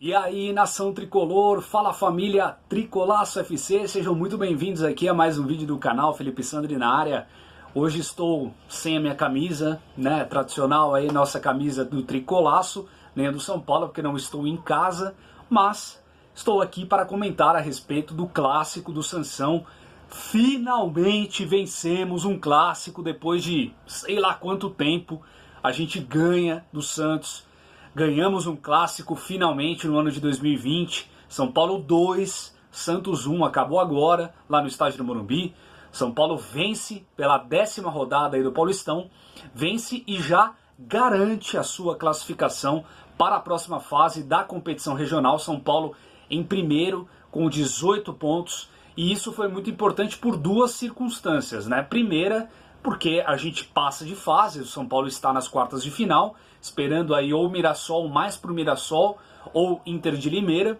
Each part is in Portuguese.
E aí, nação tricolor, fala família Tricolaço FC, sejam muito bem-vindos aqui a mais um vídeo do canal, Felipe Sandri na área. Hoje estou sem a minha camisa, né, tradicional aí, nossa camisa do Tricolaço, nem a do São Paulo, porque não estou em casa, mas estou aqui para comentar a respeito do clássico do Sansão. Finalmente vencemos um clássico depois de sei lá quanto tempo, a gente ganha do Santos. Ganhamos um clássico finalmente no ano de 2020, São Paulo 2, Santos 1, acabou agora lá no estádio do Morumbi. São Paulo vence pela 10ª rodada aí do Paulistão, vence e já garante a sua classificação para a próxima fase da competição regional. São Paulo em primeiro com 18 pontos, e isso foi muito importante por duas circunstâncias, né? Primeira, porque a gente passa de fase, o São Paulo está nas quartas de final, esperando aí ou Mirassol, mais pro Mirassol, ou Inter de Limeira,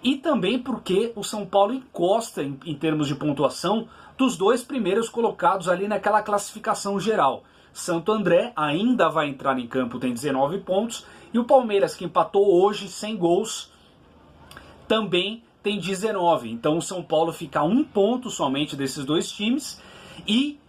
e também porque o São Paulo encosta em termos de pontuação dos dois primeiros colocados ali naquela classificação geral. Santo André ainda vai entrar em campo, tem 19 pontos, e o Palmeiras, que empatou hoje sem gols, também tem 19. Então o São Paulo fica a um ponto somente desses dois times, e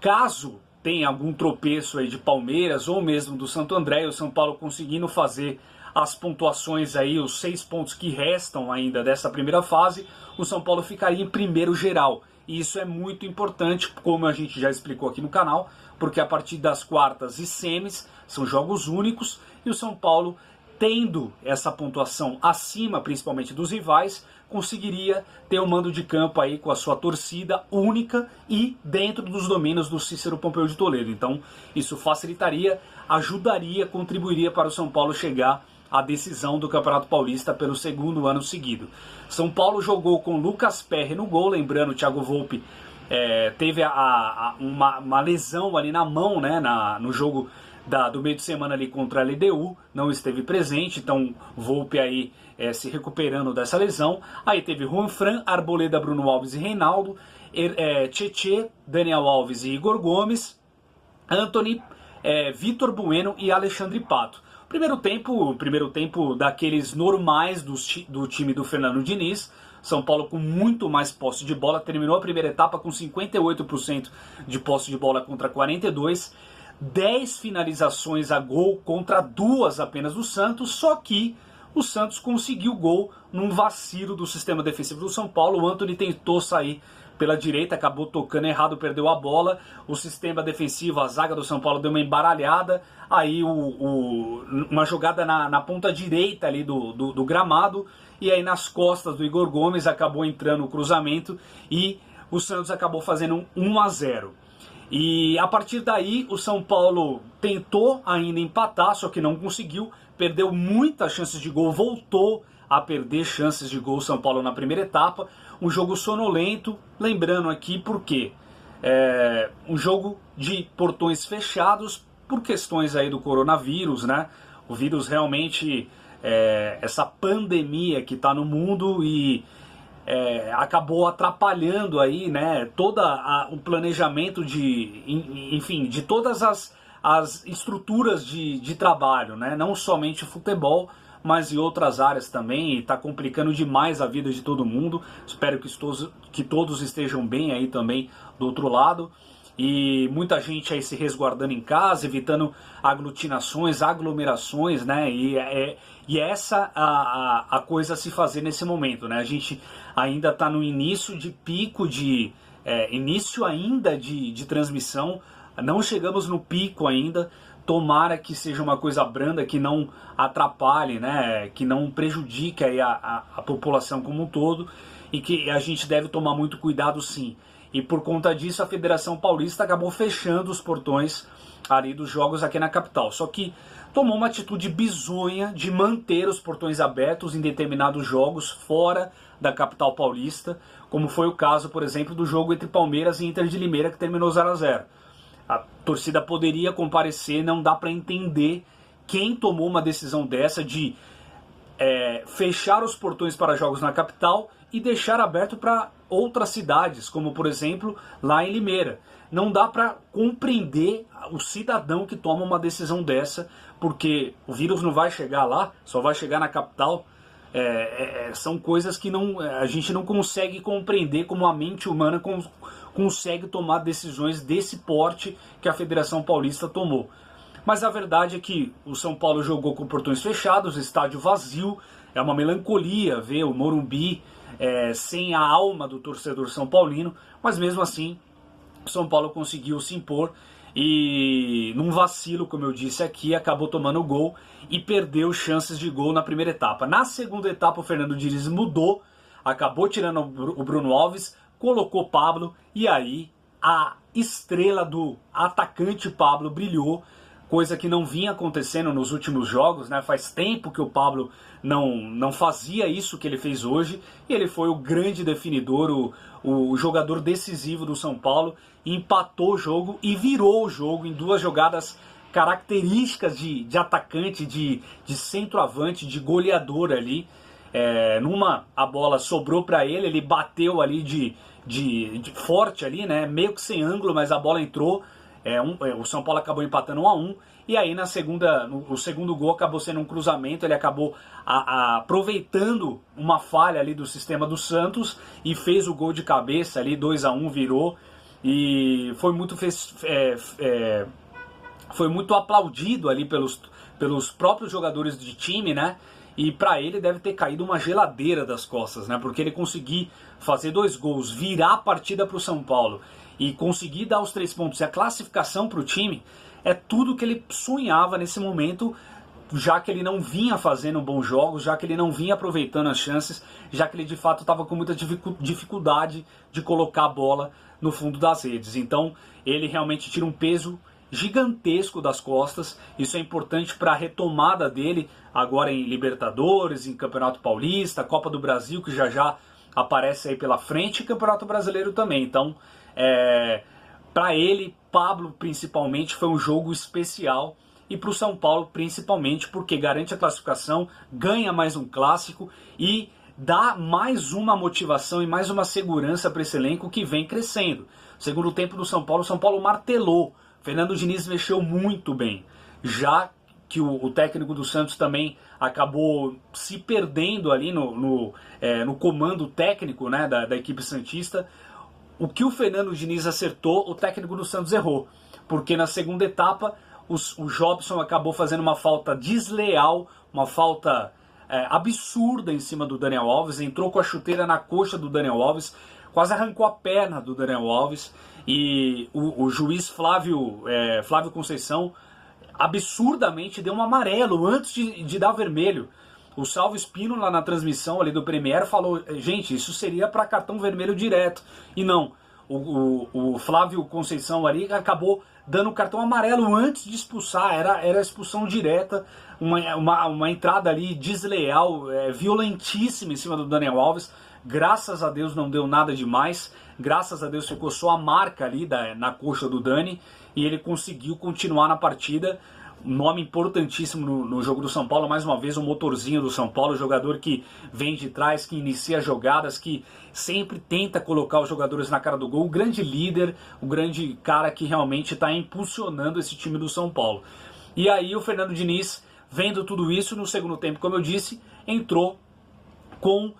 caso tenha algum tropeço aí de Palmeiras ou mesmo do Santo André, e o São Paulo conseguindo fazer as pontuações aí, os 6 pontos que restam ainda dessa primeira fase, o São Paulo ficaria em primeiro geral. E isso é muito importante, como a gente já explicou aqui no canal, porque a partir das quartas e semis são jogos únicos, e o São Paulo, tendo essa pontuação acima, principalmente dos rivais, conseguiria ter um mando de campo aí com a sua torcida única e dentro dos domínios do Cícero Pompeu de Toledo. Então isso facilitaria, ajudaria, contribuiria para o São Paulo chegar à decisão do Campeonato Paulista pelo segundo ano seguido. São Paulo jogou com Lucas Perry no gol, lembrando, o Thiago Volpi teve uma lesão ali na mão, né, no jogo do meio de semana ali contra a LDU, não esteve presente, então Volpi aí se recuperando dessa lesão. Aí teve Juan Fran, Arboleda, Bruno Alves e Reinaldo, Tietê, Daniel Alves e Igor Gomes, Antony, Vitor Bueno e Alexandre Pato. Primeiro tempo daqueles normais do time do Fernando Diniz. São Paulo com muito mais posse de bola, terminou a primeira etapa com 58% de posse de bola contra 42%, 10 finalizações a gol contra 2 apenas do Santos, só que o Santos conseguiu gol num vacilo do sistema defensivo do São Paulo. O Antony tentou sair pela direita, acabou tocando errado, perdeu a bola. O sistema defensivo, a zaga do São Paulo deu uma embaralhada. Aí uma jogada na ponta direita ali do gramado, e aí nas costas do Igor Gomes acabou entrando o cruzamento e o Santos acabou fazendo 1-0. E a partir daí o São Paulo tentou ainda empatar, só que não conseguiu, perdeu muitas chances de gol, voltou a perder chances de gol o São Paulo na primeira etapa. Um jogo sonolento, lembrando aqui porque um jogo de portões fechados por questões aí do coronavírus, né? O vírus realmente, essa pandemia que está no mundo e acabou atrapalhando aí, né, todo o planejamento de todas as estruturas de trabalho, né, não somente futebol, mas em outras áreas também, e está complicando demais a vida de todo mundo. Espero que todos estejam bem aí também do outro lado. E muita gente aí se resguardando em casa, evitando aglutinações, aglomerações, né? E essa a coisa a se fazer nesse momento, né? A gente ainda está no início de pico início ainda de transmissão, não chegamos no pico ainda. Tomara que seja uma coisa branda, que não atrapalhe, né? Que não prejudique aí a população como um todo, e que a gente deve tomar muito cuidado, sim. E por conta disso a Federação Paulista acabou fechando os portões ali dos jogos aqui na capital. Só que tomou uma atitude bizonha de manter os portões abertos em determinados jogos fora da capital paulista, como foi o caso, por exemplo, do jogo entre Palmeiras e Inter de Limeira, que terminou 0-0. A torcida poderia comparecer, não dá para entender quem tomou uma decisão dessa de fechar os portões para jogos na capital e deixar aberto para outras cidades, como por exemplo lá em Limeira. não dá para compreender o cidadão que toma uma decisão dessa, porque o vírus não vai chegar lá, só vai chegar na capital. São coisas que a gente não consegue compreender como a mente humana consegue tomar decisões desse porte que a Federação Paulista tomou. Mas a verdade é que o São Paulo jogou com portões fechados, estádio vazio, é uma melancolia ver o Morumbi sem a alma do torcedor são paulino, mas mesmo assim o São Paulo conseguiu se impor e num vacilo, como eu disse aqui, acabou tomando o gol e perdeu chances de gol na primeira etapa. Na segunda etapa o Fernando Diniz mudou, acabou tirando o Bruno Alves, colocou Pablo e aí a estrela do atacante Pablo brilhou, coisa que não vinha acontecendo nos últimos jogos, né? Faz tempo que o Pablo não fazia isso que ele fez hoje, e ele foi o grande definidor, o jogador decisivo do São Paulo, empatou o jogo e virou o jogo em duas jogadas características de atacante, de centroavante, de goleador ali. Numa a bola sobrou para ele bateu ali de forte ali, né? Meio que sem ângulo, mas a bola entrou. O São Paulo acabou empatando 1-1, e aí o segundo gol acabou sendo um cruzamento, ele acabou aproveitando uma falha ali do sistema do Santos e fez o gol de cabeça ali, 2-1, virou, e foi muito aplaudido ali pelos próprios jogadores de time, né? E para ele deve ter caído uma geladeira das costas, né? Porque ele conseguir fazer 2 gols, virar a partida para o São Paulo e conseguir dar os 3 pontos e a classificação para o time, é tudo que ele sonhava nesse momento, já que ele não vinha fazendo bons jogos, já que ele não vinha aproveitando as chances, já que ele de fato estava com muita dificuldade de colocar a bola no fundo das redes. Então ele realmente tira um peso gigantesco das costas. Isso é importante para a retomada dele agora em Libertadores, em Campeonato Paulista, Copa do Brasil, que já aparece aí pela frente, e Campeonato Brasileiro também. Então para ele, Pablo principalmente, foi um jogo especial, e para o São Paulo principalmente porque garante a classificação, ganha mais um clássico e dá mais uma motivação e mais uma segurança para esse elenco que vem crescendo. Segundo tempo do São Paulo martelou, Fernando Diniz mexeu muito bem, já que o técnico do Santos também acabou se perdendo ali no comando técnico, né, da equipe santista. O que o Fernando Diniz acertou, o técnico do Santos errou, porque na segunda etapa o Jobson acabou fazendo uma falta desleal, uma falta absurda em cima do Daniel Alves, entrou com a chuteira na coxa do Daniel Alves, quase arrancou a perna do Daniel Alves, e o juiz Flávio Conceição absurdamente deu um amarelo antes de dar vermelho. O Salvo Espino, lá na transmissão ali do Premier, falou: gente, isso seria para cartão vermelho direto. E não, o Flávio Conceição ali acabou dando cartão amarelo antes de expulsar, era expulsão direta, uma entrada ali desleal, violentíssima em cima do Daniel Alves. Graças a Deus não deu nada demais, graças a Deus ficou só a marca ali na coxa do Dani, e ele conseguiu continuar na partida. Um nome importantíssimo no jogo do São Paulo, mais uma vez o motorzinho do São Paulo, o jogador que vem de trás, que inicia jogadas, que sempre tenta colocar os jogadores na cara do gol, o grande líder, o grande cara que realmente está impulsionando esse time do São Paulo. E aí o Fernando Diniz, vendo tudo isso, no segundo tempo, como eu disse, entrou com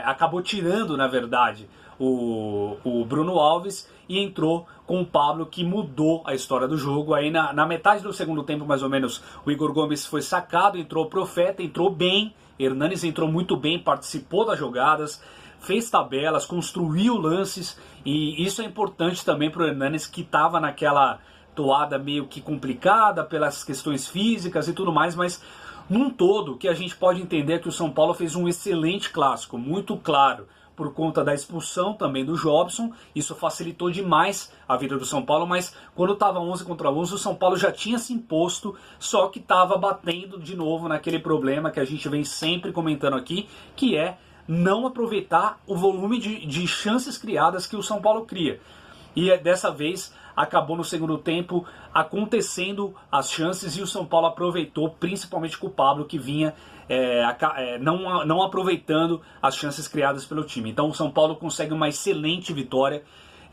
acabou tirando, na verdade, o Bruno Alves, e entrou com o Pablo, que mudou a história do jogo. Aí na metade do segundo tempo, mais ou menos, o Igor Gomes foi sacado, entrou o Profeta, entrou bem, Hernanes entrou muito bem, participou das jogadas, fez tabelas, construiu lances, e isso é importante também para o Hernanes, que estava naquela toada meio que complicada pelas questões físicas e tudo mais, mas num todo, o que a gente pode entender é que o São Paulo fez um excelente clássico, muito claro, por conta da expulsão também do Jobson. Isso facilitou demais a vida do São Paulo, mas quando estava 11 contra 11, o São Paulo já tinha se imposto, só que estava batendo de novo naquele problema que a gente vem sempre comentando aqui, que é não aproveitar o volume de chances criadas que o São Paulo cria. E dessa vez acabou no segundo tempo acontecendo as chances, e o São Paulo aproveitou, principalmente com o Pablo, que vinha não aproveitando as chances criadas pelo time. Então o São Paulo consegue uma excelente vitória.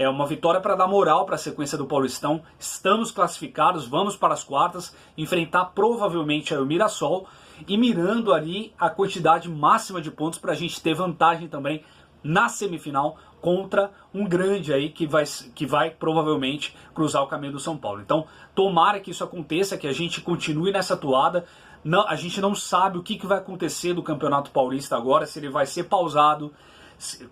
É uma vitória para dar moral para a sequência do Paulistão. Estamos classificados, vamos para as quartas, enfrentar provavelmente aí o Mirassol e mirando ali a quantidade máxima de pontos para a gente ter vantagem também na semifinal contra um grande aí que vai provavelmente cruzar o caminho do São Paulo. Então, tomara que isso aconteça, que a gente continue nessa toada. Não, a gente não sabe o que vai acontecer do Campeonato Paulista agora, se ele vai ser pausado,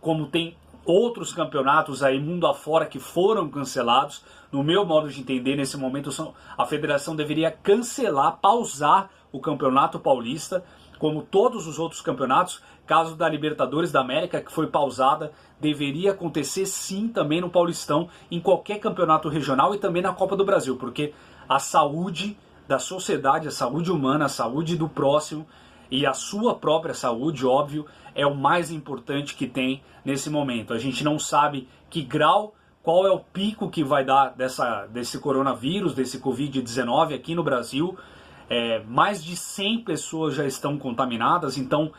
como tem outros campeonatos aí mundo afora que foram cancelados. No meu modo de entender, nesse momento a federação deveria cancelar, pausar o Campeonato Paulista, como todos os outros campeonatos. Caso da Libertadores da América, que foi pausada, deveria acontecer sim também no Paulistão, em qualquer campeonato regional e também na Copa do Brasil, porque a saúde da sociedade, a saúde humana, a saúde do próximo e a sua própria saúde, óbvio, é o mais importante que tem nesse momento. A gente não sabe que grau, qual é o pico que vai dar desse coronavírus, desse Covid-19 aqui no Brasil. Mais de 100 pessoas já estão contaminadas, então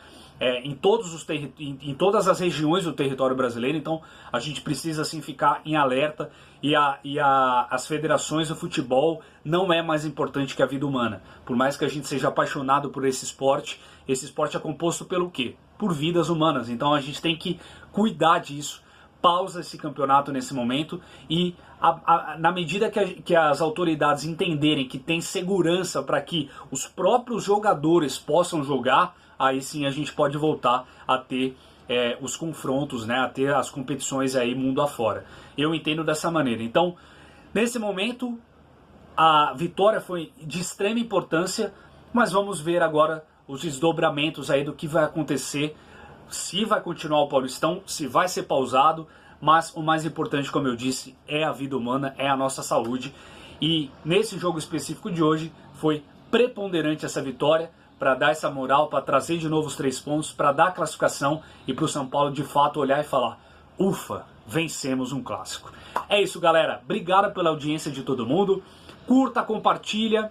em todas as regiões do território brasileiro. Então a gente precisa assim ficar em alerta, e as federações do futebol não é mais importante que a vida humana. Por mais que a gente seja apaixonado por esse esporte é composto pelo quê? Por vidas humanas. Então a gente tem que cuidar disso. Pausa esse campeonato nesse momento e na medida que as autoridades entenderem que tem segurança para que os próprios jogadores possam jogar, aí sim a gente pode voltar a ter os confrontos, né, a ter as competições aí mundo afora. Eu entendo dessa maneira. Então, nesse momento, a vitória foi de extrema importância, mas vamos ver agora os desdobramentos aí do que vai acontecer, se vai continuar o Paulistão, se vai ser pausado. Mas o mais importante, como eu disse, é a vida humana, é a nossa saúde. E nesse jogo específico de hoje foi preponderante essa vitória para dar essa moral, para trazer de novo os 3 pontos, para dar a classificação e para o São Paulo de fato olhar e falar: ufa, vencemos um clássico. É isso, galera. Obrigado pela audiência de todo mundo. Curta, compartilha,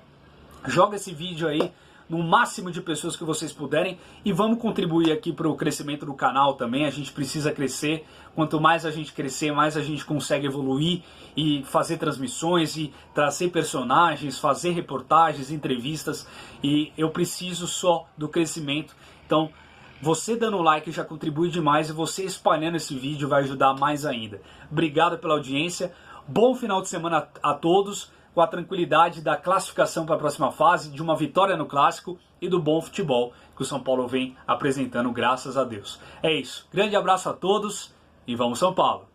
joga esse vídeo aí no máximo de pessoas que vocês puderem e vamos contribuir aqui para o crescimento do canal também. A gente precisa crescer. Quanto mais a gente crescer, mais a gente consegue evoluir e fazer transmissões e trazer personagens, fazer reportagens, entrevistas, e eu preciso só do crescimento. Então, você dando like já contribui demais, e você espalhando esse vídeo vai ajudar mais ainda. Obrigado pela audiência, bom final de semana a todos, com a tranquilidade da classificação para a próxima fase, de uma vitória no Clássico e do bom futebol que o São Paulo vem apresentando, graças a Deus. É isso, grande abraço a todos e vamos São Paulo!